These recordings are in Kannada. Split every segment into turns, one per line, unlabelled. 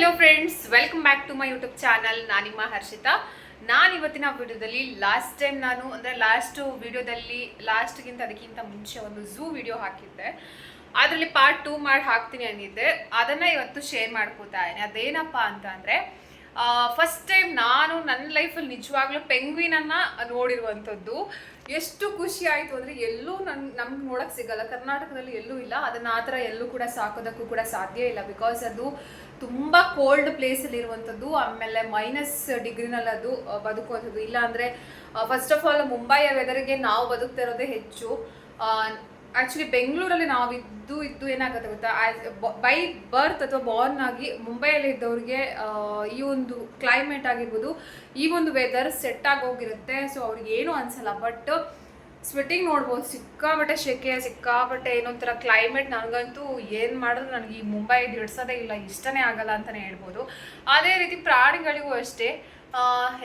Hello friends, welcome back to my YouTube channel. ನಾನು ನಿಮ್ಮ ಹರ್ಷಿತಾ. ನಾನು ಇವತ್ತಿನ ವಿಡಿಯೋದಲ್ಲಿ ಲಾಸ್ಟ್ ಟೈಮ್ ಲಾಸ್ಟ್ಗಿಂತ ಅದಕ್ಕಿಂತ ಮುಂಚೆ ಒಂದು ಝೂ ವಿಡಿಯೋ ಹಾಕಿದ್ದೆ. ಅದರಲ್ಲಿ ಪಾರ್ಟ್ 2 ಮಾಡಿ ಹಾಕ್ತೀನಿ ಅಂದಿದ್ದೆ. ಅದನ್ನು ಇವತ್ತು ಶೇರ್ ಮಾಡ್ಕೋತಾ ಇದ್ದೀನಿ. ಅದೇನಪ್ಪ ಅಂತ ಅಂದರೆ, ಫಸ್ಟ್ ಟೈಮ್ ನಾನು ನನ್ನ ಲೈಫಲ್ಲಿ ನಿಜವಾಗ್ಲೂ ಪೆಂಗ್ವಿನನ್ನು ನೋಡಿರುವಂಥದ್ದು. ಎಷ್ಟು ಖುಷಿ ಆಯಿತು ಅಂದರೆ, ಎಲ್ಲೂ ನಮ್ಗೆ ನೋಡೋಕ್ಕೆ ಸಿಗಲ್ಲ, ಕರ್ನಾಟಕದಲ್ಲಿ ಎಲ್ಲೂ ಇಲ್ಲ. ಅದನ್ನು ಆ ಥರ ಎಲ್ಲೂ ಕೂಡ ಸಾಕೋದಕ್ಕೂ ಕೂಡ ಸಾಧ್ಯ ಇಲ್ಲ. ಬಿಕಾಸ್ ಅದು ತುಂಬ ಕೋಲ್ಡ್ ಪ್ಲೇಸಲ್ಲಿ ಇರುವಂಥದ್ದು. ಆಮೇಲೆ -ಡಿಗ್ರಿನಲ್ಲಿ ಅದು ಬದುಕುವಂಥದ್ದು. ಇಲ್ಲ ಅಂದರೆ ಫಸ್ಟ್ ಆಫ್ ಆಲ್ ಮುಂಬೈಯ ವೆದರ್ಗೆ ನಾವು ಬದುಕ್ತಾ ಇರೋದೇ ಹೆಚ್ಚು. ಆ್ಯಕ್ಚುಲಿ ಬೆಂಗಳೂರಲ್ಲಿ ನಾವು ಇದ್ದು ಏನಾಗುತ್ತೆ ಗೊತ್ತಾ, ಬೈ ಬರ್ತ್ ಅಥವಾ ಬಾರ್ನ್ ಆಗಿ ಮುಂಬೈಯಲ್ಲಿ ಇದ್ದವ್ರಿಗೆ ಈ ಒಂದು ಕ್ಲೈಮೇಟ್ ಆಗಿರ್ಬೋದು, ಈ ಒಂದು ವೆದರ್ ಸೆಟ್ ಆಗಿ ಹೋಗಿರುತ್ತೆ. ಸೊ ಅವ್ರಿಗೆ ಏನೂ ಅನಿಸಲ್ಲ. ಬಟ್ ಸ್ವೆಟ್ಟಿಂಗ್ ನೋಡ್ಬೋದು, ಸಿಕ್ಕಾಪಟ್ಟೆ ಶೆಕೆ, ಸಿಕ್ಕಾಪಟ್ಟೆ ಏನೊಂಥರ ಕ್ಲೈಮೇಟ್. ನನಗಂತೂ ಏನು ಮಾಡಿದ್ರು ನನಗೆ ಈ ಮುಂಬೈ ಹಿಡ್ಸೋದೇ ಇಲ್ಲ, ಇಷ್ಟನೇ ಆಗಲ್ಲ ಅಂತಲೇ ಹೇಳ್ಬೋದು. ಅದೇ ರೀತಿ ಪ್ರಾಣಿಗಳಿಗೂ ಅಷ್ಟೇ.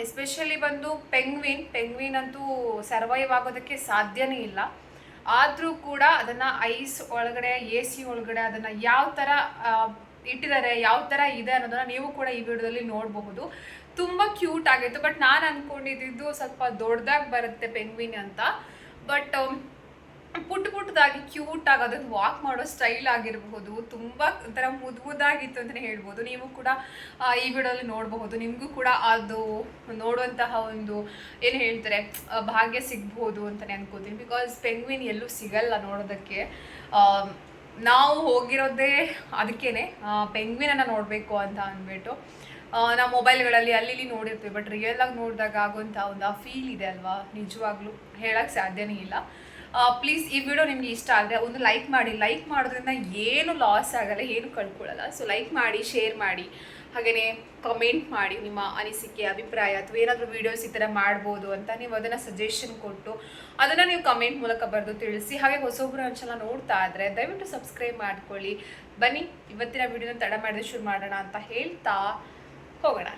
ಎಸ್ಪೆಷಲಿ ಬಂದು ಪೆಂಗ್ವಿನ್ ಅಂತೂ ಸರ್ವೈವ್ ಆಗೋದಕ್ಕೆ ಸಾಧ್ಯನೇ ಇಲ್ಲ. ಆದರೂ ಕೂಡ ಅದನ್ನು ಐಸ್ ಒಳಗಡೆ, AC ಒಳಗಡೆ ಅದನ್ನು ಯಾವ ಥರ ಇಟ್ಟಿದ್ದಾರೆ, ಯಾವ ಥರ ಇದೆ ಅನ್ನೋದನ್ನು ನೀವು ಕೂಡ ಈ ವಿಡಿಯೋದಲ್ಲಿ ನೋಡಬಹುದು. ತುಂಬ ಕ್ಯೂಟ್ ಆಗಿತ್ತು. ಬಟ್ ನಾನು ಅಂದ್ಕೊಂಡಿದ್ದು ಸ್ವಲ್ಪ ದೊಡ್ಡದಾಗಿ ಬರುತ್ತೆ ಪೆಂಗ್ವಿನ್ ಅಂತ. ಬಟ್ ಪುಟ್ಟದಾಗಿ ಕ್ಯೂಟ್ ಆಗಿ ಅದನ್ನು ವಾಕ್ ಮಾಡೋ ಸ್ಟೈಲ್ ಆಗಿರಬಹುದು, ತುಂಬ ಒಂಥರ ಮುದ್ದಾಗಿತ್ತು ಅಂತಲೇ ಹೇಳ್ಬೋದು. ನೀವು ಕೂಡ ಈ ವಿಡಿಯೋದಲ್ಲಿ ನೋಡಬಹುದು. ನಿಮಗೂ ಕೂಡ ಅದು ನೋಡುವಂತಹ ಒಂದು ಏನು ಹೇಳ್ತಾರೆ ಭಾಗ್ಯ ಸಿಗ್ಬೋದು ಅಂತಲೇ ಅನ್ಕೋತೀನಿ. ಬಿಕಾಸ್ ಪೆಂಗ್ವಿನ್ ಎಲ್ಲೂ ಸಿಗಲ್ಲ ನೋಡೋದಕ್ಕೆ. ನಾವು ಹೋಗಿರೋದೇ ಅದಕ್ಕೇ ಪೆಂಗ್ವಿನನ್ನು ನೋಡಬೇಕು ಅಂತ ಅಂದ್ಬಿಟ್ಟು. ನಾವು ಮೊಬೈಲ್ಗಳಲ್ಲಿ ಅಲ್ಲಿ ನೋಡಿರ್ತೀವಿ. ಬಟ್ ರಿಯಲ್ ಆಗಿ ನೋಡಿದಾಗ ಆಗುವಂಥ ಒಂದು ಆ ಫೀಲ್ ಇದೆ ಅಲ್ವಾ, ನಿಜವಾಗ್ಲೂ ಹೇಳೋಕ್ಕೆ ಸಾಧ್ಯನೇ ಇಲ್ಲ. ಪ್ಲೀಸ್ ಈ ವಿಡಿಯೋ ನಿಮಗೆ ಇಷ್ಟ ಆದರೆ ಒಂದು ಲೈಕ್ ಮಾಡಿ. ಲೈಕ್ ಮಾಡೋದ್ರಿಂದ ಏನು ಲಾಸ್ ಆಗಲ್ಲ, ಏನು ಕಳ್ಕೊಳ್ಳಲ್ಲ. ಸೊ ಲೈಕ್ ಮಾಡಿ, ಶೇರ್ ಮಾಡಿ, ಹಾಗೆಯೇ ಕಮೆಂಟ್ ಮಾಡಿ ನಿಮ್ಮ ಅನಿಸಿಕೆ, ಅಭಿಪ್ರಾಯ, ಅಥವಾ ಏನಾದರೂ ವೀಡಿಯೋಸ್ ಈ ಥರ ಮಾಡ್ಬೋದು ಅಂತ ನೀವು ಅದನ್ನು ಸಜೆಷನ್ ಕೊಟ್ಟು ಅದನ್ನು ನೀವು ಕಮೆಂಟ್ ಮೂಲಕ ಬರೆದು ತಿಳಿಸಿ. ಹಾಗೆ ಹೊಸೊಬ್ಬರು ಅಂಚೆಲ್ಲ ನೋಡ್ತಾ ಇದ್ದರೆ ದಯವಿಟ್ಟು ಸಬ್ಸ್ಕ್ರೈಬ್ ಮಾಡ್ಕೊಳ್ಳಿ. ಬನ್ನಿ ಇವತ್ತಿನ ವಿಡಿಯೋನ ತಡ ಮಾಡಿದ್ರೆ ಶುರು ಮಾಡೋಣ ಅಂತ ಹೇಳ್ತಾ ಹೋಗೋಣ.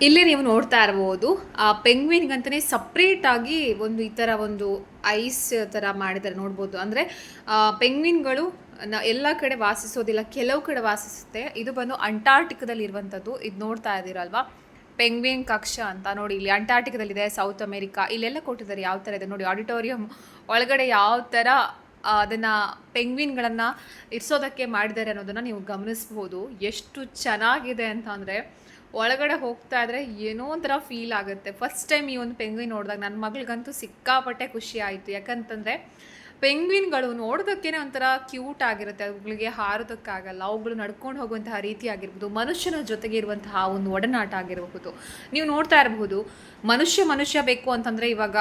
ಇಲ್ಲಿ ನೀವು ನೋಡ್ತಾ ಇರ್ಬೋದು, ಆ ಪೆಂಗ್ವಿನ್ಗಂತಲೇ ಸಪ್ರೇಟಾಗಿ ಒಂದು ಈ ಥರ ಒಂದು ಐಸ್ ಥರ ಮಾಡಿದ್ದಾರೆ, ನೋಡ್ಬೋದು. ಅಂದರೆ ಪೆಂಗ್ವಿನ್ಗಳು ಎಲ್ಲ ಕಡೆ ವಾಸಿಸೋದಿಲ್ಲ, ಕೆಲವು ಕಡೆ ವಾಸಿಸುತ್ತೆ. ಇದು ಬಂದು ಅಂಟಾರ್ಟಿಕದಲ್ಲಿ ಇರುವಂಥದ್ದು. ಇದು ನೋಡ್ತಾ ಇದ್ದೀರಲ್ವಾ, ಪೆಂಗ್ವಿನ್ ಕಕ್ಷ ಅಂತ. ನೋಡಿ, ಇಲ್ಲಿ ಅಂಟಾರ್ಟಿಕದಲ್ಲಿದೆ, ಸೌತ್ ಅಮೇರಿಕಾ, ಇಲ್ಲೆಲ್ಲ ಕೊಟ್ಟಿದ್ದಾರೆ ಯಾವ ಥರ ಇದೆ ನೋಡಿ. ಆಡಿಟೋರಿಯಂ ಒಳಗಡೆ ಯಾವ ಥರ ಅದನ್ನು ಪೆಂಗ್ವಿನ್ಗಳನ್ನು ಇರಿಸೋದಕ್ಕೆ ಮಾಡಿದ್ದಾರೆ ಅನ್ನೋದನ್ನು ನೀವು ಗಮನಿಸ್ಬೋದು. ಎಷ್ಟು ಚೆನ್ನಾಗಿದೆ ಅಂತ ಅಂದರೆ, ಒಳಗಡೆ ಹೋಗ್ತಾ ಇದ್ರೆ ಏನೋ ಒಂಥರ ಫೀಲ್ ಆಗುತ್ತೆ. ಫಸ್ಟ್ ಟೈಮ್ ಈ ಒಂದು ಪೆಂಗ್ವಿನ್ ನೋಡಿದಾಗ ನನ್ನ ಮಗಳಿಗಂತೂ ಸಿಕ್ಕಾಪಟ್ಟೆ ಖುಷಿ ಆಯಿತು. ಯಾಕಂತಂದರೆ ಪೆಂಗ್ವಿನ್ಗಳು ನೋಡೋದಕ್ಕೇ ಒಂಥರ ಕ್ಯೂಟ್ ಆಗಿರುತ್ತೆ. ಅವುಗಳಿಗೆ ಹಾರೋದಕ್ಕಾಗಲ್ಲ, ಅವುಗಳು ನಡ್ಕೊಂಡು ಹೋಗುವಂತಹ ರೀತಿ ಆಗಿರ್ಬೋದು, ಮನುಷ್ಯನ ಜೊತೆಗೆ ಇರುವಂತಹ ಒಂದು ಒಡನಾಟ ಆಗಿರಬಹುದು. ನೀವು ನೋಡ್ತಾ ಇರಬಹುದು, ಮನುಷ್ಯ ಬೇಕು ಅಂತಂದರೆ ಇವಾಗ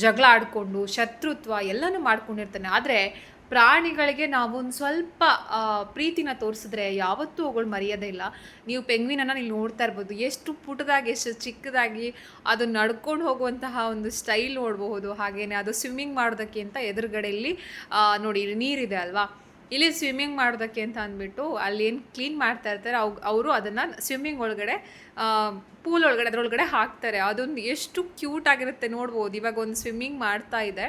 ಜಗಳ ಆಡಿಕೊಂಡು ಶತ್ರುತ್ವ ಎಲ್ಲನೂ ಮಾಡ್ಕೊಂಡಿರ್ತಾನೆ. ಆದರೆ ಪ್ರಾಣಿಗಳಿಗೆ ನಾವು ಒಂದು ಸ್ವಲ್ಪ ಪ್ರೀತಿನ ತೋರಿಸಿದ್ರೆ ಯಾವತ್ತೂ ಅವುಗಳು ಮರೆಯೋದೇ ಇಲ್ಲ. ನೀವು ಪೆಂಗ್ವಿನನ್ನು ನೀವು ನೋಡ್ತಾ ಇರ್ಬೋದು, ಎಷ್ಟು ಪುಟ್ಟದಾಗಿ, ಎಷ್ಟು ಚಿಕ್ಕದಾಗಿ ಅದು ನಡ್ಕೊಂಡು ಹೋಗುವಂತಹ ಒಂದು ಸ್ಟೈಲ್ ನೋಡಬಹುದು. ಹಾಗೆಯೇ ಅದು ಸ್ವಿಮ್ಮಿಂಗ್ ಮಾಡೋದಕ್ಕೆ ಅಂತ ಎದುರುಗಡೆಯಲ್ಲಿ ನೋಡಿ ನೀರಿದೆ ಅಲ್ವಾ, ಇಲ್ಲಿ ಸ್ವಿಮ್ಮಿಂಗ್ ಮಾಡೋದಕ್ಕೆ ಅಂತ ಅಂದ್ಬಿಟ್ಟು ಅಲ್ಲಿ ಏನು ಕ್ಲೀನ್ ಮಾಡ್ತಾ ಇರ್ತಾರೆ ಅವರು ಅದನ್ನು ಸ್ವಿಮ್ಮಿಂಗ್ ಒಳಗಡೆ, ಪೂಲ್ ಒಳಗಡೆ ಅದರೊಳಗಡೆ ಹಾಕ್ತಾರೆ. ಅದೊಂದು ಎಷ್ಟು ಕ್ಯೂಟ್ ಆಗಿರುತ್ತೆ ನೋಡ್ಬೋದು. ಇವಾಗ ಒಂದು ಸ್ವಿಮ್ಮಿಂಗ್ ಮಾಡ್ತಾ ಇದೆ,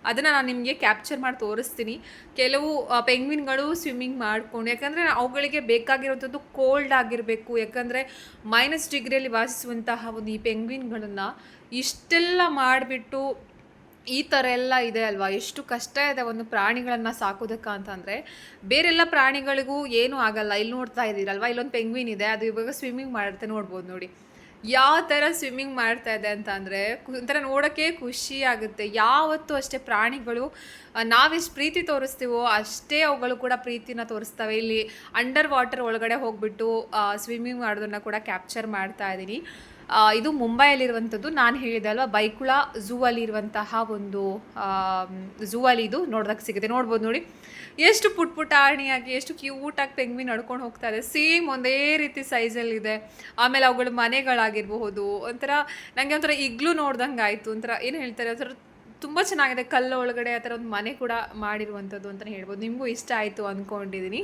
ಅದನ್ನು ನಾನು ನಿಮಗೆ ಕ್ಯಾಪ್ಚರ್ ಮಾಡಿ ತೋರಿಸ್ತೀನಿ. ಕೆಲವು ಪೆಂಗ್ವಿನ್ಗಳು ಸ್ವಿಮ್ಮಿಂಗ್ ಮಾಡಿಕೊಂಡು, ಯಾಕಂದರೆ ಅವುಗಳಿಗೆ ಬೇಕಾಗಿರೋಂಥದ್ದು ಕೋಲ್ಡ್ ಆಗಿರಬೇಕು. ಯಾಕಂದರೆ -ಡಿಗ್ರಿಯಲ್ಲಿ ವಾಸಿಸುವಂತಹ ಒಂದು ಈ ಪೆಂಗ್ವಿನ್ಗಳನ್ನು ಇಷ್ಟೆಲ್ಲ ಮಾಡಿಬಿಟ್ಟು ಈ ಥರ ಎಲ್ಲ ಇದೆ ಅಲ್ವಾ, ಎಷ್ಟು ಕಷ್ಟ ಇದೆ ಒಂದು ಪ್ರಾಣಿಗಳನ್ನು ಸಾಕೋದಕ್ಕೆ ಅಂತಂದರೆ. ಬೇರೆಲ್ಲ ಪ್ರಾಣಿಗಳಿಗೂ ಏನೂ ಆಗಲ್ಲ. ಇಲ್ಲಿ ನೋಡ್ತಾ ಇದ್ದೀರಲ್ವ, ಇಲ್ಲೊಂದು ಪೆಂಗ್ವಿನ್ ಇದೆ, ಅದು ಇವಾಗ ಸ್ವಿಮ್ಮಿಂಗ್ ಮಾಡುತ್ತೆ, ನೋಡ್ಬೋದು ನೋಡಿ ಯಾವ ಥರ ಸ್ವಿಮ್ಮಿಂಗ್ ಮಾಡ್ತಾ ಇದೆ ಅಂತ. ಅಂದರೆ ಒಂಥರ ನೋಡೋಕ್ಕೆ ಖುಷಿ ಆಗುತ್ತೆ. ಯಾವತ್ತೂ ಅಷ್ಟೇ ಪ್ರಾಣಿಗಳು ನಾವೆಷ್ಟು ಪ್ರೀತಿ ತೋರಿಸ್ತೀವೋ ಅಷ್ಟೇ ಅವುಗಳು ಕೂಡ ಪ್ರೀತಿನ ತೋರಿಸ್ತವೆ. ಇಲ್ಲಿ ಅಂಡರ್ ವಾಟರ್ ಒಳಗಡೆ ಹೋಗ್ಬಿಟ್ಟು ಸ್ವಿಮ್ಮಿಂಗ್ ಮಾಡೋದನ್ನು ಕೂಡ ಕ್ಯಾಪ್ಚರ್ ಮಾಡ್ತಾ ಇದ್ದೀನಿ. ಇದು ಮುಂಬೈಯಲ್ಲಿರುವಂಥದ್ದು. ನಾನು ಹೇಳಿದೆ ಅಲ್ವಾ, ಬೈಕುಳ ಝೂ ಅಲ್ಲಿರುವಂತಹ ಒಂದು ಝೂ ಅಲ್ಲಿ ಇದು ನೋಡೋದಕ್ಕೆ ಸಿಗುತ್ತೆ. ನೋಡ್ಬೋದು ನೋಡಿ, ಎಷ್ಟು ಪುಟಾಣಿಯಾಗಿ, ಎಷ್ಟು ಕ್ಯೂಟಾಗಿ ಪೆಂಗ್ವಿನ್ ನಡ್ಕೊಂಡು ಹೋಗ್ತಾ ಇದೆ. ಸೇಮ್ ಒಂದೇ ರೀತಿ ಸೈಜಲ್ಲಿದೆ. ಆಮೇಲೆ ಅವುಗಳ ಮನೆಗಳಾಗಿರಬಹುದು, ಒಂಥರ ನನಗೆ ಒಂಥರ ಇಗ್ಲೂ ನೋಡ್ದಂಗೆ ಆಯಿತು. ಒಂಥರ ಏನು ಹೇಳ್ತಾರೆ, ಒಂಥರ ತುಂಬ ಚೆನ್ನಾಗಿದೆ. ಕಲ್ಲು ಒಳಗಡೆ ಆ ಥರ ಒಂದು ಮನೆ ಕೂಡ ಮಾಡಿರುವಂಥದ್ದು ಅಂತಲೇ ಹೇಳ್ಬೋದು. ನಿಮಗೂ ಇಷ್ಟ ಆಯಿತು ಅಂದ್ಕೊಂಡಿದ್ದೀನಿ.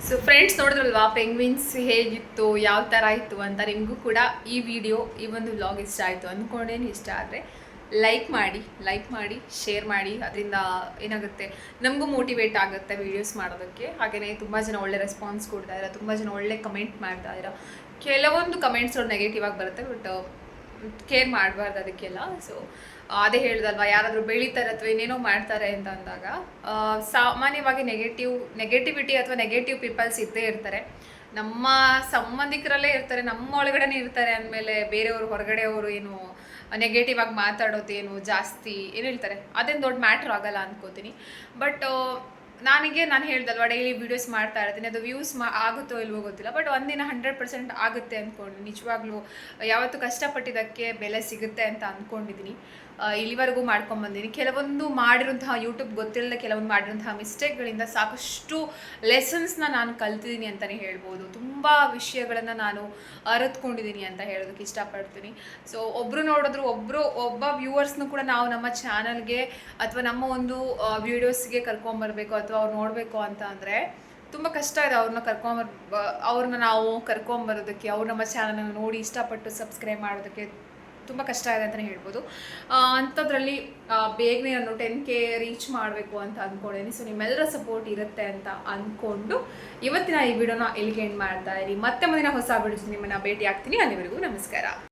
ಸೊ ಫ್ರೆಂಡ್ಸ್, ನೋಡಿದ್ರಲ್ವಾ ಪೆಂಗ್ವಿನ್ಸ್ ಹೇಗಿತ್ತು, ಯಾವ ಥರ ಇತ್ತು ಅಂತ. ನಿಮಗೂ ಕೂಡ ಈ ವಿಡಿಯೋ, ಈ ಒಂದು ವ್ಲಾಗ್ ಇಷ್ಟ ಆಯಿತು ಅಂದ್ಕೊಂಡೇನು. ಇಷ್ಟ ಆದರೆ ಲೈಕ್ ಮಾಡಿ ಶೇರ್ ಮಾಡಿ. ಅದರಿಂದ ಏನಾಗುತ್ತೆ, ನಮಗೂ ಮೋಟಿವೇಟ್ ಆಗುತ್ತೆ ವೀಡಿಯೋಸ್ ಮಾಡೋದಕ್ಕೆ. ಹಾಗೆಯೇ ತುಂಬ ಜನ ಒಳ್ಳೆ ರೆಸ್ಪಾನ್ಸ್ ಕೊಡ್ತಾ ಇದ್ದಾರೆ, ತುಂಬ ಜನ ಒಳ್ಳೆ ಕಮೆಂಟ್ ಮಾಡ್ತಾ ಇದ್ದಾರೆ. ಕೆಲವೊಂದು ಕಮೆಂಟ್ಸ್ಗಳು ನೆಗೆಟಿವ್ ಆಗಿ ಬರುತ್ತೆ, ಬಟ್ ಕೇರ್ ಮಾಡಬಾರ್ದು ಅದಕ್ಕೆಲ್ಲ. ಸೊ ಅದೇ ಹೇಳ್ದಲ್ವಾ, ಯಾರಾದರೂ ಬೆಳೀತಾರೆ ಅಥವಾ ಏನೇನೋ ಮಾಡ್ತಾರೆ ಅಂತ ಅಂದಾಗ ಸಾಮಾನ್ಯವಾಗಿ ನೆಗೆಟಿವಿಟಿ ಅಥವಾ ನೆಗೆಟಿವ್ ಪೀಪಲ್ಸ್ ಇದ್ದೇ ಇರ್ತಾರೆ. ನಮ್ಮ ಸಂಬಂಧಿಕರಲ್ಲೇ ಇರ್ತಾರೆ, ನಮ್ಮ ಒಳಗಡೆನೇ ಇರ್ತಾರೆ ಅಂದಮೇಲೆ ಬೇರೆಯವರು ಹೊರಗಡೆಯವರು ಏನು ನೆಗೆಟಿವ್ ಆಗಿ ಮಾತಾಡೋದೇನು ಜಾಸ್ತಿ ಏನು ಹೇಳ್ತಾರೆ ಅದೇನು ದೊಡ್ಡ ಮ್ಯಾಟ್ರ್ ಆಗಲ್ಲ ಅಂದ್ಕೋತೀನಿ. ಬಟ್ ನಾನು ಹೇಳ್ದಲ್ವ, ಡೈಲಿ ವೀಡಿಯೋಸ್ ಮಾಡ್ತಾ ಇರ್ತೀನಿ, ಅದು ವ್ಯೂಸ್ ಆಗುತ್ತೋ ಇಲ್ವೋ ಗೊತ್ತಿಲ್ಲ, ಬಟ್ ಒಂದಿನ 100% ಆಗುತ್ತೆ ಅಂದ್ಕೊಂಡು ನಿಜವಾಗ್ಲೂ ಯಾವತ್ತೂ ಕಷ್ಟಪಟ್ಟಿದ್ದಕ್ಕೆ ಬೆಲೆ ಸಿಗುತ್ತೆ ಅಂತ ಅಂದ್ಕೊಂಡಿದ್ದೀನಿ. ಇಲ್ಲಿವರೆಗೂ ಮಾಡ್ಕೊಂಬಂದಿನಿ. ಕೆಲವೊಂದು ಮಾಡಿರೋಂತಹ ಯೂಟ್ಯೂಬ್ ಗೊತ್ತಿಲ್ಲದೆ ಕೆಲವೊಂದು ಮಾಡಿರೋಂತಹ ಮಿಸ್ಟೇಕ್ಗಳಿಂದ ಸಾಕಷ್ಟು ಲೆಸನ್ಸ್ನ ನಾನು ಕಲ್ತಿದ್ದೀನಿ ಅಂತಲೇ ಹೇಳ್ಬೋದು. ತುಂಬ ವಿಷಯಗಳನ್ನು ನಾನು ಅರಿತ್ಕೊಂಡಿದ್ದೀನಿ ಅಂತ ಹೇಳೋದಕ್ಕೆ ಇಷ್ಟಪಡ್ತೀನಿ. ಸೊ ಒಬ್ಬರು ನೋಡಿದ್ರು ಒಬ್ಬ ವ್ಯೂವರ್ಸ್ನು ಕೂಡ ನಾವು ನಮ್ಮ ಚಾನಲ್ಗೆ ಅಥವಾ ನಮ್ಮ ಒಂದು ವೀಡಿಯೋಸ್ಗೆ ಕರ್ಕೊಂಬರ್ಬೇಕು ಅಥವಾ ಅವ್ರು ನೋಡಬೇಕು ಅಂತ ಅಂದರೆ ತುಂಬ ಕಷ್ಟ ಇದೆ. ಅವ್ರನ್ನ ನಾವು ಕರ್ಕೊಂಬರೋದಕ್ಕೆ, ಅವ್ರು ನಮ್ಮ ಚಾನಲನ್ನು ನೋಡಿ ಇಷ್ಟಪಟ್ಟು ಸಬ್ಸ್ಕ್ರೈಬ್ ಮಾಡೋದಕ್ಕೆ ತುಂಬ ಕಷ್ಟ ಇದೆ ಅಂತಲೇ ಹೇಳ್ಬೋದು. ಅಂಥದ್ರಲ್ಲಿ ಬೇಗನೆ ನಾನು 10K ರೀಚ್ ಮಾಡಬೇಕು ಅಂತ ಅಂದ್ಕೊಂಡಿದ್ದೀನಿ. ಸೊ ನಿಮ್ಮೆಲ್ಲರ ಸಪೋರ್ಟ್ ಇರುತ್ತೆ ಅಂತ ಅಂದ್ಕೊಂಡು ಇವತ್ತಿನ ಈ ವಿಡಿಯೋನ ಇಲ್ಲಿಗೆ ಎಂಡ್ ಮಾಡ್ತಾ ಇದ್ದೀನಿ. ಮತ್ತೆ ಮುಂದಿನ ಹೊಸ ವಿಡಿಯೋಸ್ ನಿಮ್ಮನ್ನು ಭೇಟಿ ಆಗ್ತೀನಿ. ಅಲ್ಲಿವರೆಗೂ ನಮಸ್ಕಾರ.